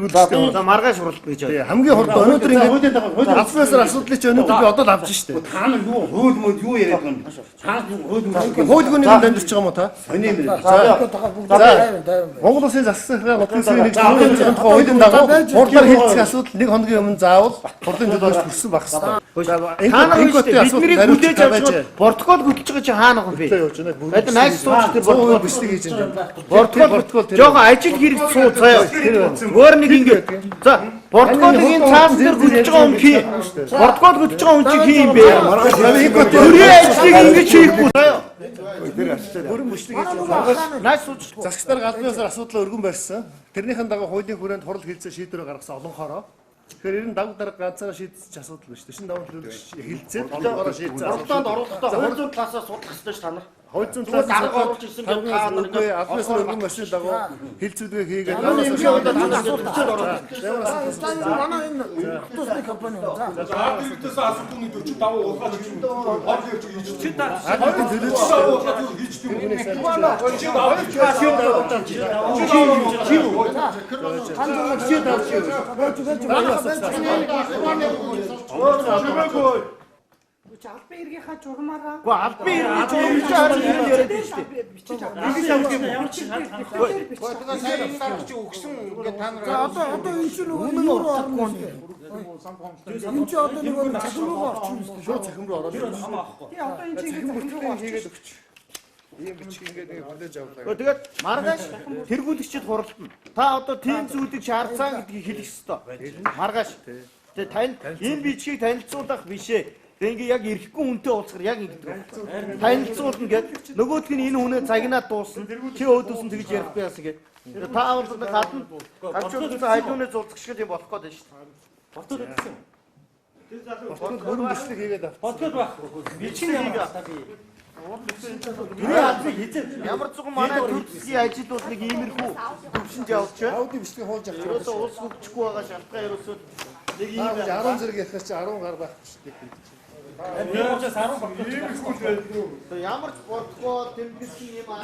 тэргүүлсэн. За маргааш хурлах гэж байна. Хамгийн хурд өнөөдөр ингээд авснаасаар асуудлыг чи өнөөдөр би одоо авч штэ. Та нар юу хөөд мөд юу яриад байна? Та хөөд Хуулгүйний нэг дамжирч байгаа юм уу та? сони юм. Монгол Улсын засгийн захиргаа нутгийн сүрийн нэг зөвлөмжийн хуулийн дагуу хурлаар хийгдэх асуудал нэг хоногийн өмнө заавал хурлын төлөөлөлт хүрсэн байх хэрэгтэй. Та нар бидний хүлээж авч байгаа протокол хөтлөж байгаа чи хаана байгаа юм бэ? Бид найз сууч тэр протокол бичлэг хийж байгаа. протокол жоохон ажил хэрэг суу заяа. Өөр нэг ингээд за протоколыг энэ цаасан дээр хөтлөж байгаа юм хий. Протокол хөтлөж байгаа хүн чи хий юм бэ? Өөрийн ажлыг ингэж хийхгүй заяа. Бүрэн бичлэг хийж байгаа. Найз сууч Засагчдаар галбиасаар асуудлаа өргөн барьсан. Тэрнийхэн дагуу хуулийн хүрээнд хурал хилцээ шийдвэрээ гаргасан олонхороо. Тэгэхээр ер нь dag дарга ганцаараа шийдчих асуудал биш. Шин даван төлөвлөж хилцээд олонхороо шийдсэн. Уралдаанд оруулахдаа хууль зүйн талаас судлах хэрэгтэй ш та нар. Хууль зүйн талаас дарга оруулж ирсэн гэдэг та нар ингээд галбиасаар өргөн барьсан дагуу хилцүүлгээ хийгээд манай энэ асуудал ороод. Манай энэ тусны компани байна. Тэрээс асуудлын 45 ургач юм. Хол хийж хийж. Чи та хуулийн төлөвлөж Албан иргийнхаа журмаараа. албан иргэний журмч харин юм яриад байна шүү дээ. Одоо энэ чинь үнэн орчихгүй нэ. Энэ чинь одоо нэг цахим руу орчихсон шүү дээ. шууд цахим руу ороод Тий одоо энэ чинь цахим руу хийгээд өгч. Ийм бичих ингээд нэг хүлээж авлаа. Тэгээд маргааш тэргүүлэгчид хуралдана. Та одоо тийм зүйлийг шаардсан гэдгийг хэлэх ёстой. Маргааш. Тэгээд тань энэ бичгийг танилцуулах бишээ. Тэгээ ингээ яг ирэхгүй хүнтэй уулзахаар яг ингэдэг. Танилцуулна гэд нөгөөх нь энэ хүнээ цагнаад дуусна. Чи өөдөөсөн тэгж ярихгүй яасан гэд. Та аваад гадна гавчуулсан хайдууны зулцах шиг юм болох гээд байна шүү дээ. Ботод өгсөн. Бүрэн бичлэг хийгээд авч. Ботод баг. Бичиг хийгээ. Тэрийн албыг хизээ ямар ч зөвхөн манай төр засгийн ажил бол нэг иймэрхүү төвшөнд явж байна. Аудио бичлэг хуулж авч. Ерөөсөө улс хөгжихгүй байгаа шалтгаан ерөөсөө нэг ийм 10 зэрэг ярих чи 10 гар байх бичлэг хийж. Ямар ч протокол тэмдэглэсэн юм аа.